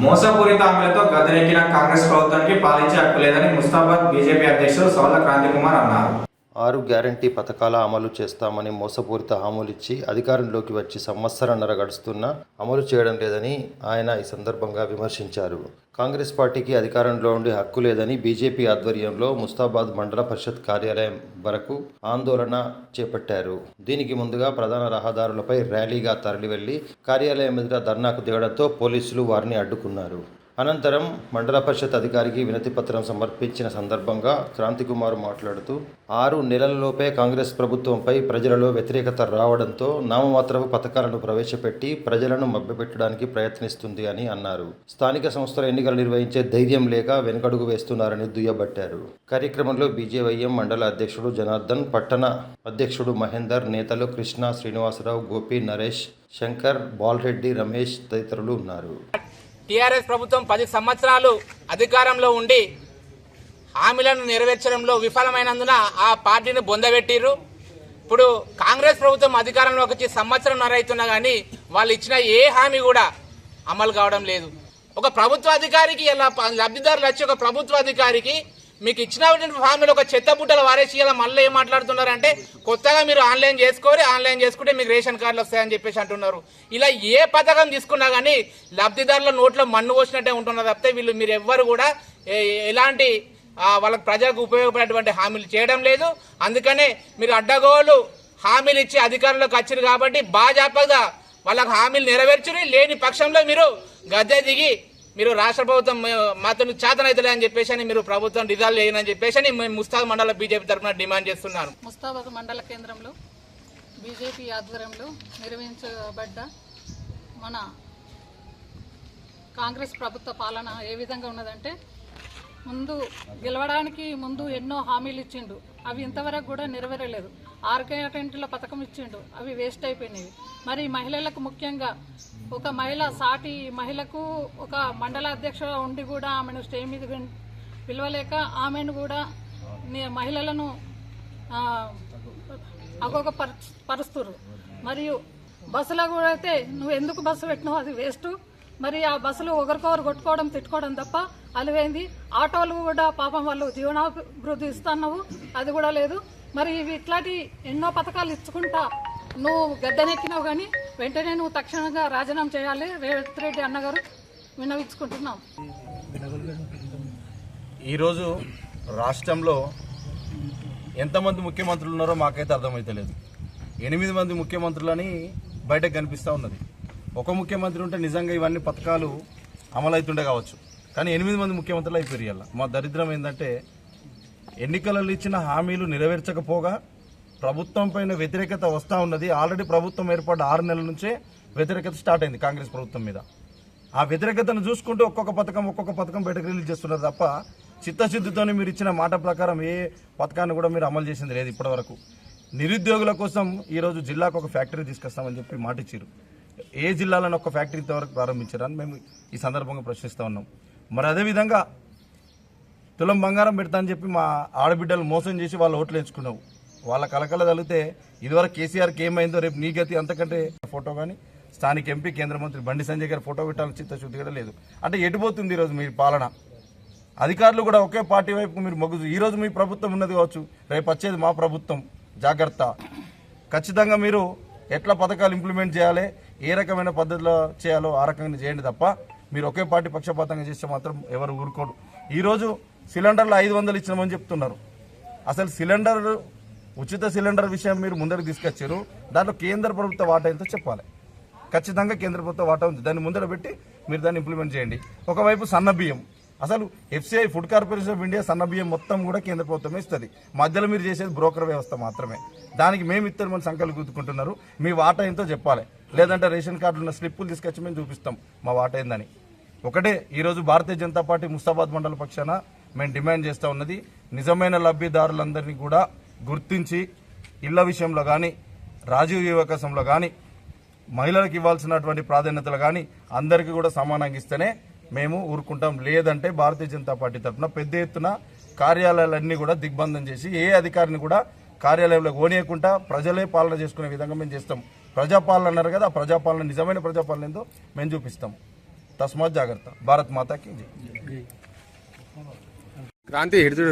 మోసపూరిత హామీలతో గద్దెనెక్కిన కాంగ్రెస్ ప్రభుత్వానికి పాలించే హక్కు లేదని ముస్తాబాద్ బీజేపీ అధ్యక్షుడు సౌల క్రాంతికుమార్ అన్నారు. 6 గ్యారంటీ పథకాల అమలు చేస్తామని మోసపూరిత హామీలిచ్చి అధికారంలోకి వచ్చి సంవత్సరంన్నర గడుస్తున్నా అమలు చేయడం లేదని ఆయన ఈ సందర్భంగా విమర్శించారు. కాంగ్రెస్ పార్టీకి అధికారంలో ఉండే హక్కు లేదని బీజేపీ ఆధ్వర్యంలో ముస్తాబాద్ మండల పరిషత్ కార్యాలయం వరకు ఆందోళన చేపట్టారు. దీనికి ముందుగా ప్రధాన రహదారులపై ర్యాలీగా తరలివెళ్లి కార్యాలయం ఎదుట ధర్నాకు దిగడంతో పోలీసులు వారిని అడ్డుకున్నారు. అనంతరం మండల పరిషత్ అధికారికి వినతి పత్రం సమర్పించిన సందర్భంగా క్రాంతికుమార్ మాట్లాడుతూ 6 నెలలలోపే కాంగ్రెస్ ప్రభుత్వంపై ప్రజలలో వ్యతిరేకత రావడంతో నామమాత్రపు పథకాలను ప్రవేశపెట్టి ప్రజలను మభ్యపెట్టడానికి ప్రయత్నిస్తుంది అని అన్నారు. స్థానిక సంస్థల ఎన్నికలు నిర్వహించే ధైర్యం లేక వెనుకడుగు వేస్తున్నారని దుయ్యబట్టారు. కార్యక్రమంలో బీజేవైఎం మండల అధ్యక్షుడు జనార్దన్, పట్టణ అధ్యక్షుడు మహేందర్, నేతలు కృష్ణ, శ్రీనివాసరావు, గోపి, నరేష్, శంకర్, బాలరెడ్డి, రమేష్ తదితరులు ఉన్నారు. టీఆర్ఎస్ ప్రభుత్వం 10 సంవత్సరాలు అధికారంలో ఉండి హామీలను నెరవేర్చడంలో విఫలమైనందున ఆ పార్టీని బొందబెట్టిర్రు. ఇప్పుడు కాంగ్రెస్ ప్రభుత్వం అధికారంలోకి వచ్చి సంవత్సరంన్నర అవుతున్నా కానీ వాళ్ళు ఇచ్చిన ఏ హామీ కూడా అమలు కావడం లేదు. ఒక ప్రభుత్వ అధికారికి ఇలా లబ్ధిదారులు వచ్చి ఒక ప్రభుత్వ అధికారికి మీకు ఇచ్చిన హామీలు ఒక చెత్త బుట్టలు వారేసి ఇలా మళ్ళీ ఏం మాట్లాడుతున్నారంటే కొత్తగా మీరు ఆన్లైన్ చేసుకుంటే మీకు రేషన్ కార్డులు వస్తాయని చెప్పేసి అంటున్నారు. ఇలా ఏ పథకం తీసుకున్నా కానీ లబ్ధిదారుల నోట్లో మన్ను పోసినట్టే ఉంటున్నారు తప్పితే మీరు ఎవ్వరు కూడా ఎలాంటి వాళ్ళకి ప్రజలకు ఉపయోగపడేటువంటి హామీలు చేయడం లేదు. అందుకనే మీరు అడ్డగోలు హామీలు ఇచ్చి అధికారంలోకి వచ్చారు కాబట్టి బాజాపగా వాళ్ళకి హామీలు నెరవేర్చుని లేని పక్షంలో మీరు గద్దె దిగి మీరు రాష్ట్ర ప్రభుత్వం మాతో చేతనైతలే అని చెప్పేసి మీరు ప్రభుత్వం డిజాల్వ్ చేయనని చెప్పేసి మేము ముస్తాబాద్ మండల బీజేపీ తరఫున డిమాండ్ చేస్తున్నాను. ముస్తాబాద్ మండల కేంద్రంలో బీజేపీ ఆధ్వర్యంలో నిర్వహించబడ్డ మన కాంగ్రెస్ ప్రభుత్వ పాలన ఏ విధంగా ఉన్నదంటే గెలవడానికి ముందు ఎన్నో హామీలు ఇచ్చిండు, అవి ఇంతవరకు కూడా నెరవేరలేదు. 6 గ్యారెంటీల పథకం ఇచ్చిండు, అవి వేస్ట్ అయిపోయినాయి. మరి మహిళలకు ముఖ్యంగా ఒక మహిళ సాటి మహిళకు ఒక మండల అధ్యక్షుడు ఉండి కూడా ఆమెను స్టేజ్ మీద పిలవలేక ఆమెను కూడా మహిళలను పరుస్తురు. మరియు బస్సులో కూడా అయితే నువ్వు ఎందుకు బస్సు పెట్టినావు, అది వేస్ట్. మరి ఆ బస్సులు ఒకరికొకరు కొట్టుకోవడం తిట్టుకోవడం తప్ప అలివేంది. ఆటోలు కూడా పాపం వాళ్ళు జీవనాభివృద్ధి ఇస్తున్నావు, అది కూడా లేదు. మరి ఇవి ఇట్లాంటి ఎన్నో పథకాలు ఇచ్చుకుంటా నువ్వు గద్దెనెక్కినావు కానీ వెంటనే నువ్వు తక్షణంగా రాజీనామా చేయాలి రేవంత్ రెడ్డి అన్నగారు, విన్నవించుకుంటున్నాం. ఈరోజు రాష్ట్రంలో ఎంతమంది ముఖ్యమంత్రులు ఉన్నారో మాకైతే అర్థమైతలేదు. 8 మంది ముఖ్యమంత్రులని బయటకు కనిపిస్తూ ఉన్నది. ఒక ముఖ్యమంత్రి ఉంటే నిజంగా ఇవన్నీ పథకాలు అమలవుతుండే కావచ్చు, కానీ 8 మంది ముఖ్యమంత్రులు అయిపోయారు. మా దరిద్రం ఏంటంటే ఎన్నికలలో ఇచ్చిన హామీలు నెరవేర్చకపోగా ప్రభుత్వం పైన వ్యతిరేకత వస్తూ ఉన్నది. ఆల్రెడీ ప్రభుత్వం ఏర్పడ్డ 6 నెలల నుంచే వ్యతిరేకత స్టార్ట్ అయింది కాంగ్రెస్ ప్రభుత్వం మీద. ఆ వ్యతిరేకతను చూసుకుంటూ ఒక్కొక్క పథకం బయటకు రిలీజ్ చేస్తున్నారు తప్ప చిత్తశుద్ధితో మీరు ఇచ్చిన మాట ప్రకారం ఏ పథకాన్ని కూడా మీరు అమలు చేసింది లేదు ఇప్పటివరకు. నిరుద్యోగుల కోసం ఈరోజు జిల్లాకు ఒక ఫ్యాక్టరీ తీసుకొస్తామని చెప్పి మాట ఇచ్చారు. ఏ జిల్లాలను ఒక ఫ్యాక్టరీ ఇంతవరకు ప్రారంభించారని మేము ఈ సందర్భంగా ప్రశ్నిస్తూ ఉన్నాం. మరి అదేవిధంగా తులం బంగారం పెడతా అని చెప్పి మా ఆడబిడ్డలు మోసం చేసి వాళ్ళు ఓట్లు ఎంచుకున్నావు. వాళ్ళ కలకల తగిలితే ఇదివరకు కేసీఆర్కి ఏమైందో రేపు నీ గతి అంతకంటే ఫోటో కానీ స్థానిక ఎంపీ కేంద్ర మంత్రి బండి సంజయ్ గారి ఫోటో పెట్టాలని చిత్తశుద్ధి కూడా లేదు. అంటే ఎటుపోతుంది ఈరోజు మీ పాలన? అధికారులు కూడా ఒకే పార్టీ వైపు మీరు మొగ్గు. ఈరోజు మీ ప్రభుత్వం ఉన్నది కావచ్చు, రేపు వచ్చేది మా ప్రభుత్వం, జాగ్రత్త. ఖచ్చితంగా మీరు ఎట్లా పథకాలు ఇంప్లిమెంట్ చేయాలి, ఏ రకమైన పద్ధతిలో చేయాలో ఆ రకంగా చేయండి తప్ప మీరు ఒకే పార్టీ పక్షపాతంగా చేస్తే మాత్రం ఎవరు ఊరుకోరు. ఈరోజు సిలిండర్లు 500 ఇచ్చినామని చెప్తున్నారు. అసలు ఉచిత సిలిండర్ విషయం మీరు ముందరకు తీసుకొచ్చారు. దాంట్లో కేంద్ర ప్రభుత్వ వాటా ఎంతో చెప్పాలి. ఖచ్చితంగా కేంద్ర ప్రభుత్వ వాటా ఉంది, దాన్ని ముందర పెట్టి మీరు దాన్ని ఇంప్లిమెంట్ చేయండి. ఒకవైపు సన్న బియ్యం, అసలు FCI food corporation of India సన్న బియ్యం మొత్తం కూడా కేంద్ర ప్రభుత్వమే ఇస్తుంది. మధ్యలో మీరు చేసేది బ్రోకర్ వ్యవస్థ మాత్రమే. దానికి మేము ఇద్దరు సంఖ్యలు గుర్తుకుంటున్నారు. మీ వాటా ఎంతో చెప్పాలి, లేదంటే రేషన్ కార్డులు ఉన్న స్లిప్పులు తీసుకొచ్చి మేము చూపిస్తాం మా వాటా ఏందని. ఒకటే ఈరోజు భారతీయ జనతా పార్టీ ముస్తాబాద్ మండల పక్షాన మేము డిమాండ్ చేస్తూ ఉన్నది, నిజమైన లబ్ధిదారులందరినీ కూడా గుర్తించి ఇళ్ల విషయంలో కానీ రాజీవ్ వివకాశంలో కానీ మహిళలకు ఇవ్వాల్సినటువంటి ప్రాధాన్యతలు కానీ అందరికీ కూడా సమానంగా ఇస్తేనే మేము ఊరుకుంటాం. లేదంటే భారతీయ జనతా పార్టీ తరఫున పెద్ద ఎత్తున కార్యాలయాలన్నీ కూడా దిగ్బంధం చేసి ఏ అధికారిని కూడా కార్యాలయంలో ఓనియకుండా ప్రజలే పాలన చేసుకునే విధంగా మేము చేస్తాం. ప్రజాపాలన అన్నారు కదా, ఆ ప్రజాపాలన నిజమైన ప్రజాపాలన ఏందో మేము చూపిస్తాం. తస్మాత్ జాగ్రత్త. భారత్ మాతాకి జై. క్రాంతి ಹಿಡಿದು